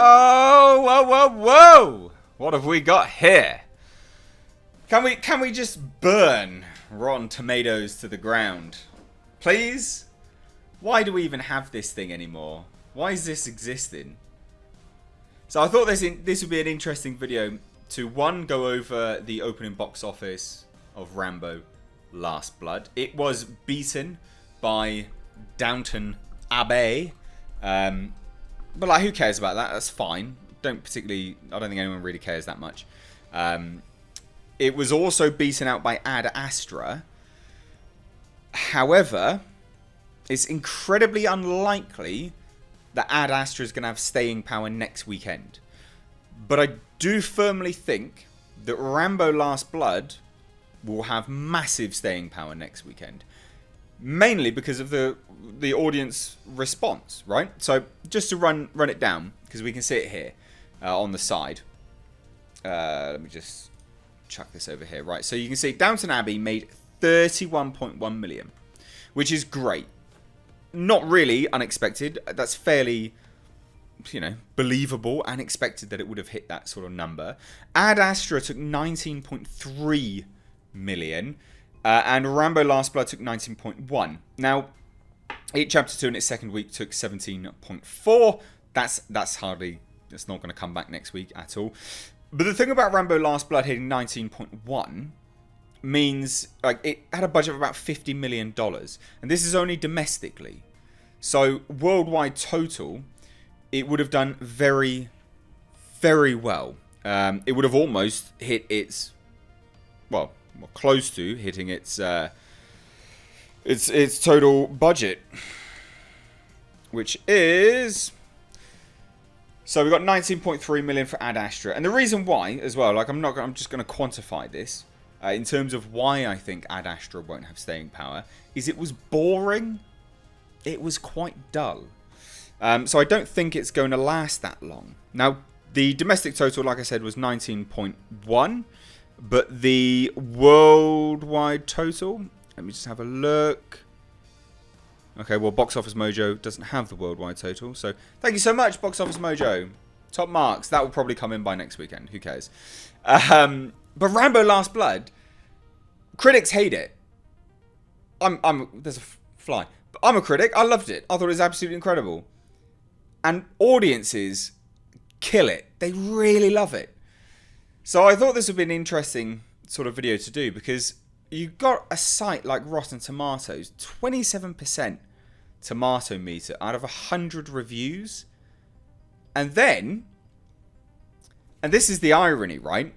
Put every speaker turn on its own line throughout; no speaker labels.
Oh, whoa, whoa, whoa! What have we got here? Can we just burn Rotten Tomatoes to the ground? Please? Why do we even have this thing anymore? Why is this existing? So I thought this would be an interesting video to, one, go over the opening box office of Rambo Last Blood. It was beaten by Downton Abbey. But like, who cares about that? That's fine. I don't think anyone really cares that much. It was also beaten out by Ad Astra. However, it's incredibly unlikely that Ad Astra is going to have staying power next weekend. But I do firmly think that Rambo Last Blood will have massive staying power next weekend. Mainly because of the audience response, right? So just to run it down, because we can see it here on the side. Let me just chuck this over here. Right, so you can see Downton Abbey made 31.1 million, which is great. Not really unexpected. That's fairly, believable and expected that it would have hit that sort of number. Ad Astra took 19.3 million. And Rambo Last Blood took 19.1. Now, Chapter 2 in its second week took 17.4. That's not going to come back next week at all. But the thing about Rambo Last Blood hitting 19.1 means it had a budget of about $50 million. And this is only domestically. So worldwide total, it would have done very, very well. It would have almost hit its, close to hitting its total budget, which is, so we got 19.3 million for Ad Astra. And the reason why as well, I'm just going to quantify this in terms of why I think Ad Astra won't have staying power, is it was boring. It was quite dull. So I don't think it's going to last that long. Now, the domestic total, like I said, was 19.1. But the worldwide total, let me just have a look. Okay, well, Box Office Mojo doesn't have the worldwide total. So thank you so much, Box Office Mojo. Top marks. That will probably come in by next weekend. Who cares? But Rambo Last Blood, critics hate it. There's a fly. But I'm a critic. I loved it. I thought it was absolutely incredible. And audiences kill it. They really love it. So I thought this would be an interesting sort of video to do, because you've got a site like Rotten Tomatoes, 27% tomato meter out of 100 reviews. And then, and this is the irony, right?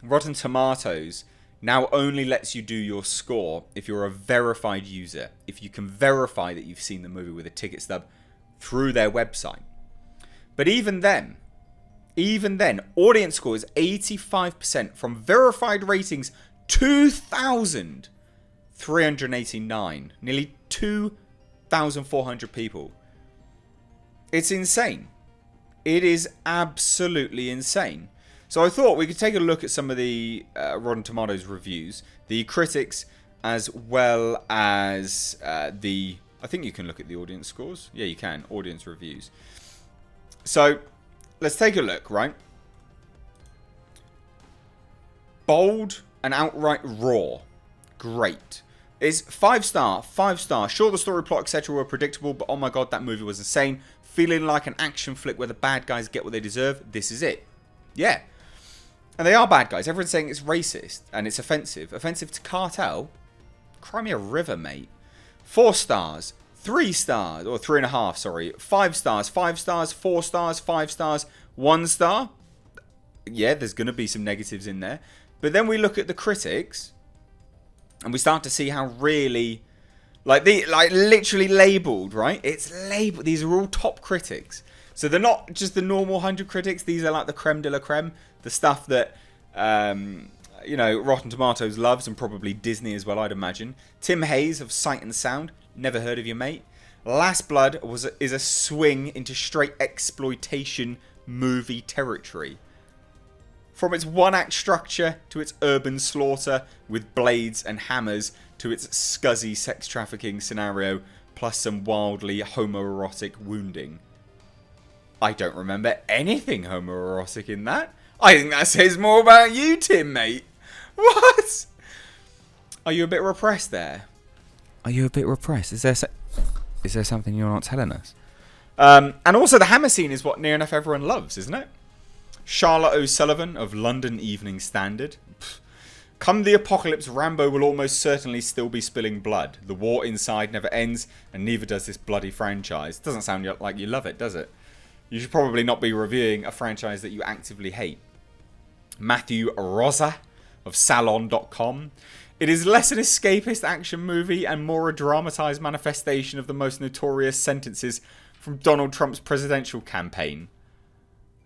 Rotten Tomatoes now only lets you do your score if you're a verified user. If you can verify that you've seen the movie with a ticket stub through their website. But even then, audience score is 85% from verified ratings, 2,389. Nearly 2,400 people. It's insane. It is absolutely insane. So I thought we could take a look at some of the Rotten Tomatoes reviews, the critics, as well as I think you can look at the audience scores. Yeah, you can. Audience reviews. So let's take a look, right? Bold and outright raw. Great. It's 5 star, 5 star. Sure, the story, plot, etc. were predictable, but oh my god, that movie was insane. Feeling like an action flick where the bad guys get what they deserve. This is it. Yeah. And they are bad guys. Everyone's saying it's racist and it's offensive. Offensive to cartel? Cry me a river, mate. 4 stars. 3 stars, or 3.5, sorry. 5 stars, 5 stars, 4 stars, 5 stars, 1 star. Yeah, there's going to be some negatives in there. But then we look at the critics, and we start to see how really, literally labelled, right? It's labelled. These are all top critics. So they're not just the normal 100 critics. These are like the creme de la creme. The stuff that, Rotten Tomatoes loves, and probably Disney as well, I'd imagine. Tim Hayes of Sight and Sound. Never heard of you, mate. Last Blood is a swing into straight exploitation movie territory. From its one-act structure to its urban slaughter with blades and hammers to its scuzzy sex trafficking scenario plus some wildly homoerotic wounding. I don't remember anything homoerotic in that. I think that says more about you, Tim, mate. What? Are you a bit repressed there? Are you a bit repressed? Is there something you're not telling us? And also the hammer scene is what near enough everyone loves, isn't it? Charlotte O'Sullivan of London Evening Standard. Come the apocalypse, Rambo will almost certainly still be spilling blood. The war inside never ends, and neither does this bloody franchise. Doesn't sound like you love it, does it? You should probably not be reviewing a franchise that you actively hate. Matthew Rosa of Salon.com. It is less an escapist action movie and more a dramatised manifestation of the most notorious sentences from Donald Trump's presidential campaign.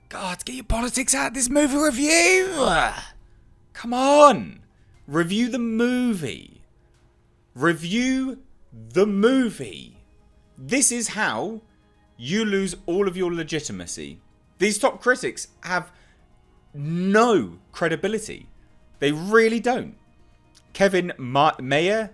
God, get your politics out of this movie review! Come on! Review the movie. Review the movie. This is how you lose all of your legitimacy. These top critics have no credibility. They really don't. Kevin Meyer,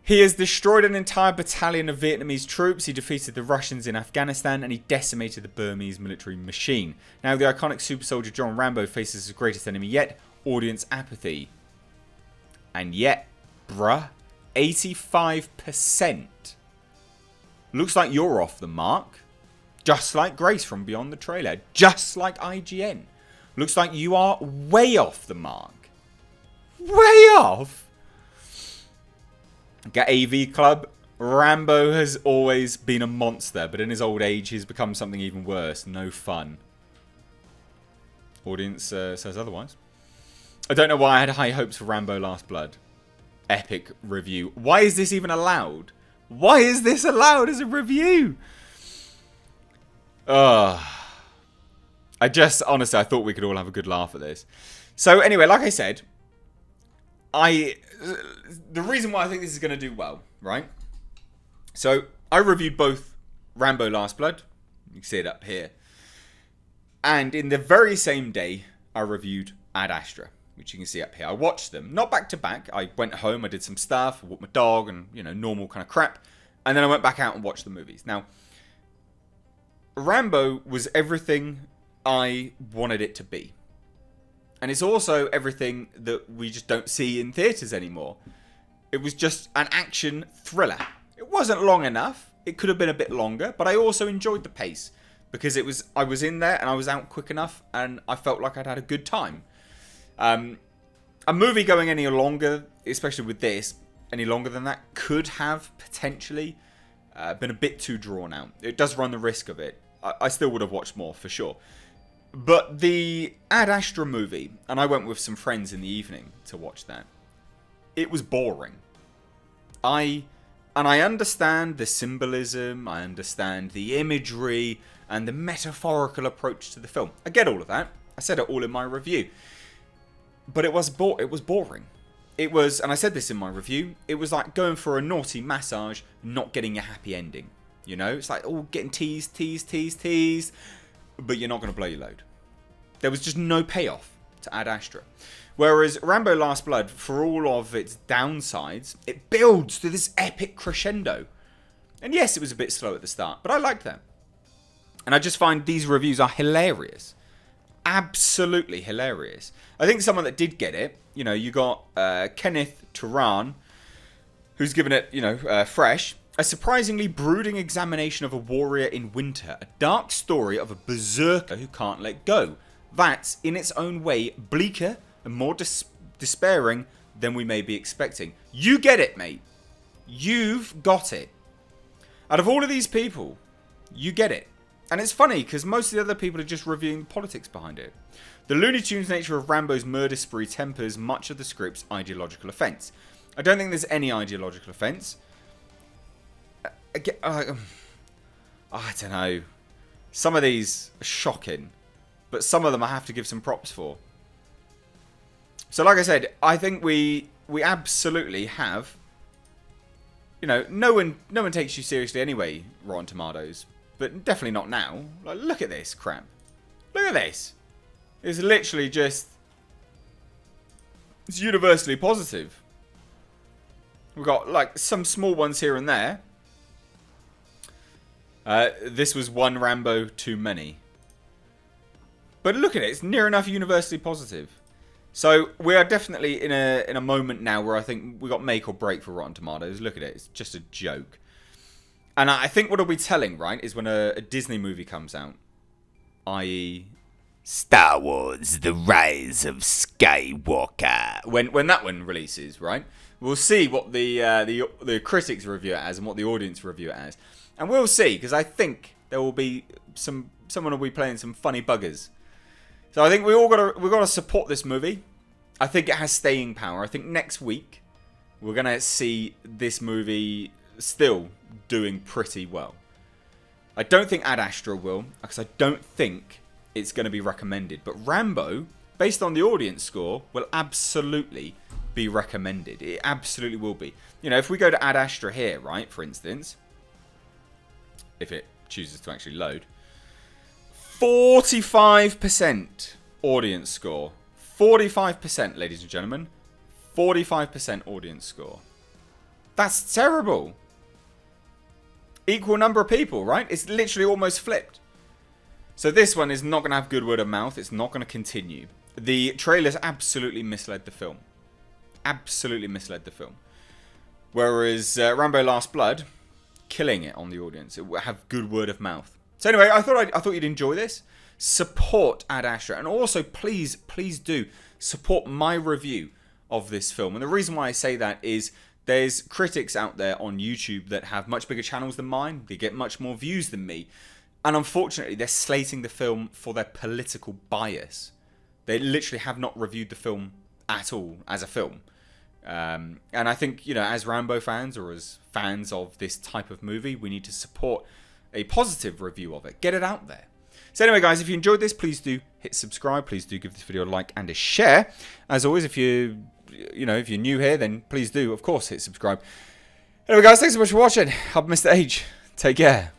he has destroyed an entire battalion of Vietnamese troops. He defeated the Russians in Afghanistan and he decimated the Burmese military machine. Now the iconic super soldier John Rambo faces his greatest enemy yet, audience apathy. And yet, bruh, 85%. Looks like you're off the mark. Just like Grace from Beyond the Trailer. Just like IGN. Looks like you are way off the mark. Way off? Get AV Club. Rambo has always been a monster, but in his old age he's become something even worse. No fun. Audience says otherwise. I don't know why I had high hopes for Rambo Last Blood. Epic review. Why is this even allowed? Why is this allowed as a review? Honestly, I thought we could all have a good laugh at this. So anyway, like I said, the reason why I think this is going to do well, right? So I reviewed both Rambo Last Blood. You can see it up here. And in the very same day, I reviewed Ad Astra, which you can see up here. I watched them, not back to back. I went home, I did some stuff, I walked my dog and, normal kind of crap. And then I went back out and watched the movies. Now, Rambo was everything I wanted it to be. And it's also everything that we just don't see in theatres anymore. It was just an action thriller. It wasn't long enough. It could have been a bit longer, but I also enjoyed the pace because I was in there and I was out quick enough and I felt like I'd had a good time. A movie going any longer, especially with this, any longer than that, could have potentially been a bit too drawn out. It does run the risk of it. I still would have watched more, for sure. But the Ad Astra movie, and I went with some friends in the evening to watch that, it was boring. I understand the symbolism, I understand the imagery, and the metaphorical approach to the film. I get all of that. I said it all in my review. But it was boring. It was, and I said this in my review, it was like going for a naughty massage, not getting a happy ending. It's like, getting teased, but you're not going to blow your load. There was just no payoff to Ad Astra. Whereas Rambo Last Blood, for all of its downsides, it builds to this epic crescendo. And yes, it was a bit slow at the start, but I liked that. And I just find these reviews are hilarious. Absolutely hilarious. I think someone that did get it, you got Kenneth Turan, who's given it, fresh. A surprisingly brooding examination of a warrior in winter. A dark story of a berserker who can't let go. That's, in its own way, bleaker and more despairing than we may be expecting. You get it, mate. You've got it. Out of all of these people, you get it. And it's funny, because most of the other people are just reviewing the politics behind it. The Looney Tunes nature of Rambo's murder spree tempers much of the script's ideological offence. I don't think there's any ideological offence. I don't know. Some of these are shocking, but some of them I have to give some props for. So like I said, I think we absolutely have, no one takes you seriously anyway, Rotten Tomatoes, but definitely not now. Like, look at this crap. Look at this. It's literally just, it's universally positive. We've got like some small ones here and there. This was one Rambo too many. But look at it. It's near enough universally positive. So we are definitely in a moment now where I think we got make or break for Rotten Tomatoes. Look at it. It's just a joke. And I think what it'll be telling, right, is when a Disney movie comes out, i.e. Star Wars: The Rise of Skywalker. When that one releases, right, we'll see what the critics review it as and what the audience review it as, and we'll see, because I think there will be someone will be playing some funny buggers. So I think we've got to support this movie. I think it has staying power. I think next week we're gonna see this movie still doing pretty well. I don't think Ad Astra will, because I don't think it's going to be recommended. But Rambo, based on the audience score, will absolutely be recommended. It absolutely will be. You know, if we go to Ad Astra here, right, for instance, if it chooses to actually load, 45% audience score. 45%, ladies and gentlemen. 45% audience score. That's terrible. Equal number of people, right? It's literally almost flipped. So this one is not going to have good word of mouth. It's not going to continue. The trailers absolutely misled the film. Absolutely misled the film. Whereas Rambo Last Blood, killing it on the audience. It will have good word of mouth. So anyway, I thought you'd enjoy this. Support Ad Astra. And also, please do support my review of this film. And the reason why I say that is there's critics out there on YouTube that have much bigger channels than mine. They get much more views than me. And unfortunately, they're slating the film for their political bias. They literally have not reviewed the film at all as a film. And I think, you know, as Rambo fans or as fans of this type of movie, we need to support a positive review of it. Get it out there. So anyway, guys, if you enjoyed this, please do hit subscribe. Please do give this video a like and a share. As always, if you're new here, then please do, of course, hit subscribe. Anyway, guys, thanks so much for watching. I'm Mr. H. Take care.